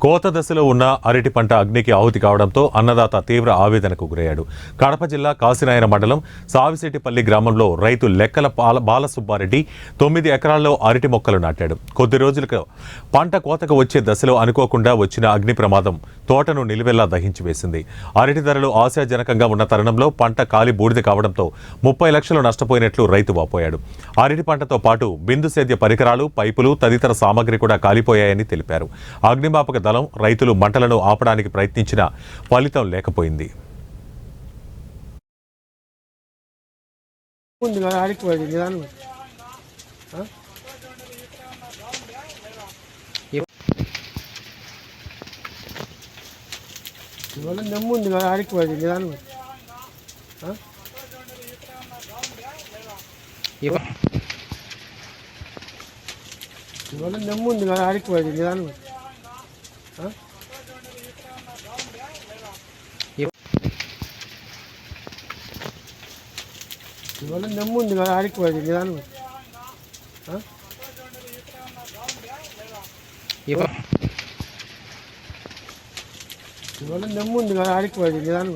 కోత దశలో ఉన్న అరటి పంట అగ్నికి ఆహుతి కావడంతో అన్నదాత తీవ్ర ఆవేదనకు గురయ్యాడు. కడప జిల్లా కాశీనాయన మండలం సావిశెట్టిపల్లి గ్రామంలో రైతు లెక్కల బాలసుబ్బారెడ్డి 9 ఎకరాల్లో అరటి మొక్కలు నాటాడు. కొద్ది రోజులకు పంట కోతకు వచ్చే దశలో అనుకోకుండా వచ్చిన అగ్ని ప్రమాదం తోటను నిలువెల్లా దహించి వేసింది. అరటి ధరలు ఆశాజనకంగా ఉన్న తరుణంలో పంట కాలి బూడిద కావడంతో 30 లక్షలు నష్టపోయినట్లు రైతు వాపోయాడు. అరటి పంటతో పాటు బిందు సేద్య పరికరాలు, పైపులు తదితర సామగ్రి కూడా కాలిపోయాయని తెలిపారు. అగ్నిమాపక దళం, రైతులు మంటలను ఆపడానికి ప్రయత్నించినా ఫలితం లేకపోయింది. ఇవాళ నెమ్ముంది కదా ఆడిపోయింది నిదానం. ఇవాళ నెమ్ముంది కదా ఆడిపోయింది నిదానం. ఇవాళ నెమ్ముంది కదా ఆడిపోయింది నిదానం. ఇవాళ నెమ్ముంది కదా ఆడిపోయింది నిదానం.